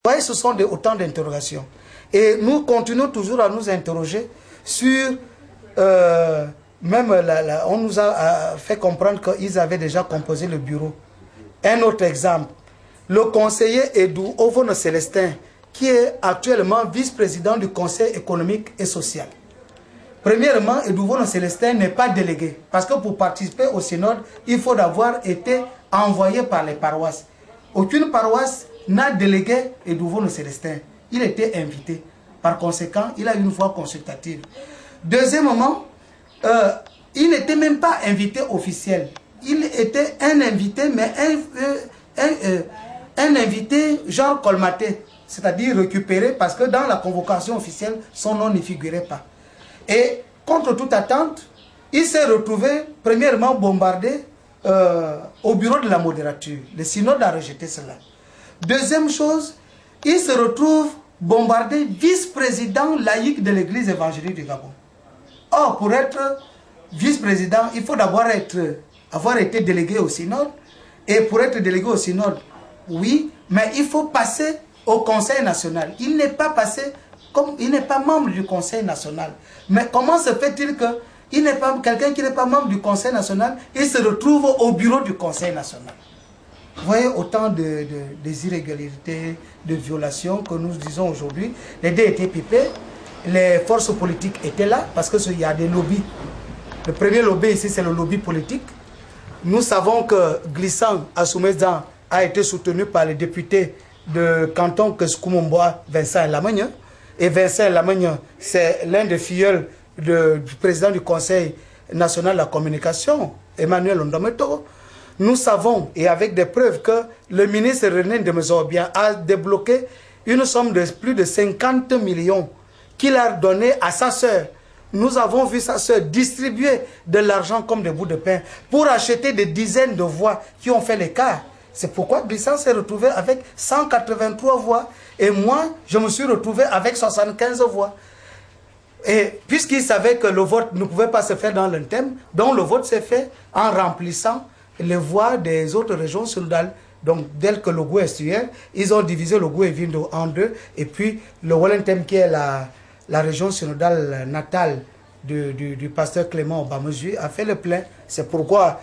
voyez, ce sont autant d'interrogations. Et nous continuons toujours à nous interroger sur... on nous a fait comprendre qu'ils avaient déjà composé le bureau. Un autre exemple, le conseiller Edou Ovono Célestin, qui est actuellement vice-président du Conseil économique et social. Premièrement, Edou Ovono Célestin n'est pas délégué, parce que pour participer au synode, il faut avoir été envoyé par les paroisses. Aucune paroisse n'a délégué Edou Ovono Célestin. Il était invité. Par conséquent, il a une voix consultative. Deuxièmement, il n'était même pas invité officiel. Il était un invité, mais un invité genre colmaté, c'est-à-dire récupéré, parce que dans la convocation officielle, son nom ne figurait pas. Et contre toute attente, il s'est retrouvé premièrement bombardé au bureau de la modérature. Le synode a rejeté cela. Deuxième chose, il se retrouve bombardé vice-président laïque de l'église évangélique du Gabon. Or, pour être vice-président, il faut d'abord avoir été délégué au synode. Et pour être délégué au synode, oui, mais il faut passer au Conseil national. Il n'est pas passé, il n'est pas membre du Conseil national. Mais comment se fait-il que quelqu'un qui n'est pas membre du Conseil national, il se retrouve au bureau du Conseil national? Vous voyez autant des irrégularités, de violations que nous disons aujourd'hui. Les dés étaient pipés, les forces politiques étaient là parce qu'il y a des lobbies. Le premier lobby ici, c'est le lobby politique. Nous savons que Glissant Assoumezan a été soutenu par les députés de canton Keskumomboa, Vincent Lamagna. Et Vincent Lamagna, c'est l'un des filleuls du président du Conseil national de la communication, Emmanuel Ondometo. Nous savons, et avec des preuves, que le ministre René de Mesorbian a débloqué une somme de plus de 50 millions qu'il a donné à sa sœur. Nous avons vu sa sœur distribuer de l'argent comme des bouts de pain pour acheter des dizaines de voix qui ont fait l'écart. C'est pourquoi Glissant s'est retrouvé avec 183 voix. Et moi, je me suis retrouvé avec 75 voix. Et puisqu'il savait que le vote ne pouvait pas se faire dans le thème, donc le vote s'est fait en remplissant les voix des autres régions synodales. Donc, dès que le goût est estuaire, ils ont divisé le goût et Vindo en deux. Et puis, le Wallentem, qui est la région synodale natale du pasteur Clément Obameju, a fait le plein. C'est pourquoi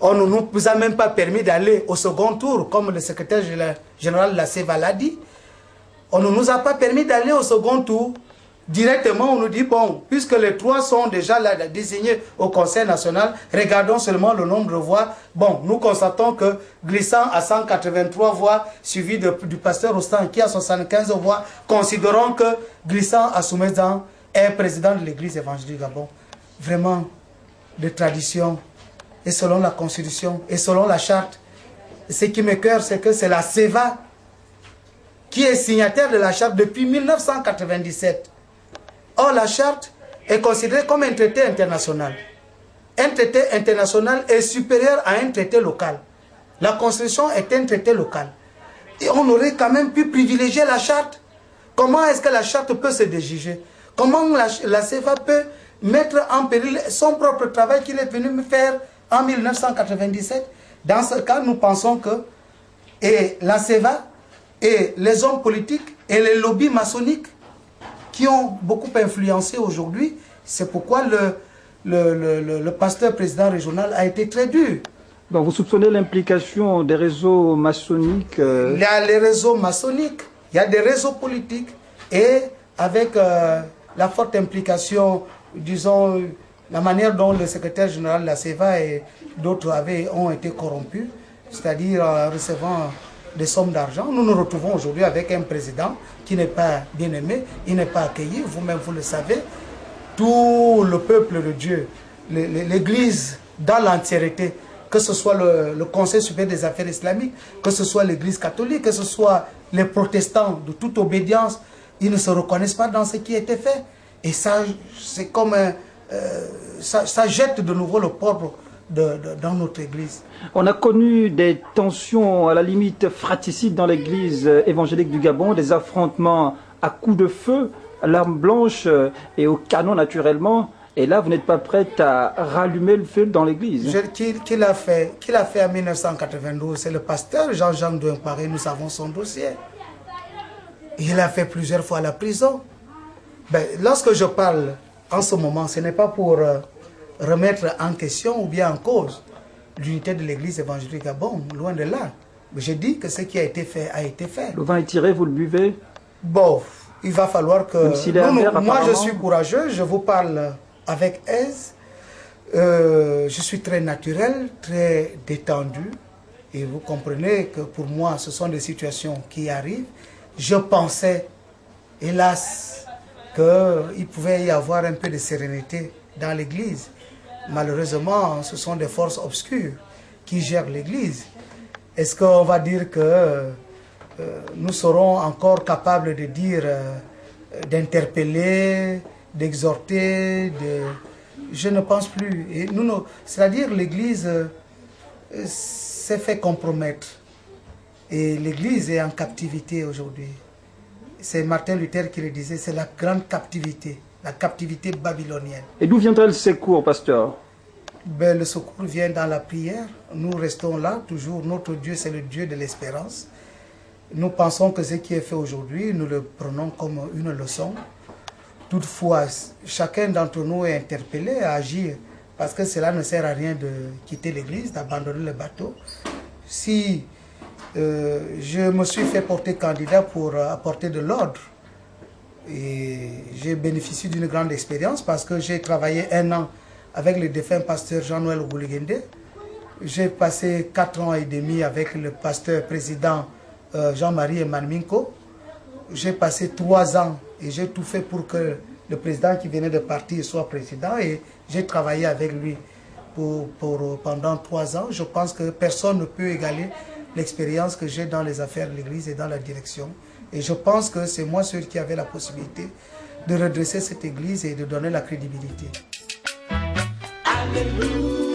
on ne nous a même pas permis d'aller au second tour, comme le secrétaire général de la CEVA l'a dit. On ne nous a pas permis d'aller au second tour. Directement, on nous dit, bon, puisque les trois sont déjà là désignés au Conseil national, regardons seulement le nombre de voix. Bon, nous constatons que Glissant a 183 voix, suivi du pasteur Rostand qui a 75 voix. Considérons que Glissant Assoumezan est président de l'église évangélique du Gabon. Vraiment, de tradition, et selon la constitution, et selon la charte. Ce qui m'écoeure, c'est que c'est la CEVA qui est signataire de la charte depuis 1997. Or, la charte est considérée comme un traité international. Un traité international est supérieur à un traité local. La Constitution est un traité local. Et on aurait quand même pu privilégier la charte. Comment est-ce que la charte peut se déjuger? Comment la CEVA peut mettre en péril son propre travail qu'il est venu faire en 1997? Dans ce cas, nous pensons que la CEVA et les hommes politiques et les lobbies maçonniques qui ont beaucoup influencé aujourd'hui, c'est pourquoi le pasteur président régional a été très dur. Donc vous soupçonnez l'implication des réseaux maçonniques Il y a les réseaux maçonniques, il y a des réseaux politiques, et avec la forte implication, disons, la manière dont le secrétaire général de la CEVA et d'autres ont été corrompus, c'est-à-dire recevant des sommes d'argent. Nous nous retrouvons aujourd'hui avec un président qui n'est pas bien aimé, il n'est pas accueilli, vous-même vous le savez. Tout le peuple de Dieu, l'Église dans l'entièreté, que ce soit le Conseil supérieur des affaires islamiques, que ce soit l'Église catholique, que ce soit les protestants de toute obédience, ils ne se reconnaissent pas dans ce qui a été fait. Et ça, c'est comme ça jette de nouveau le pauvre dans notre église. On a connu des tensions à la limite fratricides dans l'église évangélique du Gabon, des affrontements à coups de feu, à l'arme blanche et au canon naturellement. Et là, vous n'êtes pas prête à rallumer le feu dans l'église. Qui l'a fait en 1992? C'est le pasteur Jean-Jean Douin-Paré, nous avons son dossier. Il a fait plusieurs fois la prison. Ben, lorsque je parle en ce moment, ce n'est pas pour remettre en question ou bien en cause l'unité de l'église évangélique Gabon, loin de là. Mais je dis que ce qui a été fait a été fait. Le vin est tiré, vous le buvez? Bon, il va falloir que... moi, je suis courageux, je vous parle avec aise. Je suis très naturel, très détendu. Et vous comprenez que pour moi, ce sont des situations qui arrivent. Je pensais, hélas, qu'il pouvait y avoir un peu de sérénité dans l'église. Malheureusement, ce sont des forces obscures qui gèrent l'église. Est-ce qu'on va dire que nous serons encore capables de dire, d'interpeller, d'exhorter, je ne pense plus. C'est-à-dire l'église s'est fait compromettre. Et l'église est en captivité aujourd'hui. C'est Martin Luther qui le disait, c'est la grande captivité, la captivité babylonienne. Et d'où viendrait le secours, pasteur? Ben, le secours vient dans la prière. Nous restons là, toujours. Notre Dieu, c'est le Dieu de l'espérance. Nous pensons que ce qui est fait aujourd'hui, nous le prenons comme une leçon. Toutefois, chacun d'entre nous est interpellé à agir, parce que cela ne sert à rien de quitter l'église, d'abandonner le bateau. Si je me suis fait porter candidat pour apporter de l'ordre, et j'ai bénéficié d'une grande expérience parce que j'ai travaillé 1 an avec le défunt pasteur Jean-Noël Gouligendé. J'ai passé 4 ans et demi avec le pasteur président Jean-Marie Emanminko. J'ai passé 3 ans et j'ai tout fait pour que le président qui venait de partir soit président, et j'ai travaillé avec lui pendant 3 ans. Je pense que personne ne peut égaler l'expérience que j'ai dans les affaires de l'église et dans la direction. Et je pense que c'est moi celui qui avait la possibilité de redresser cette église et de donner la crédibilité. Alléluia.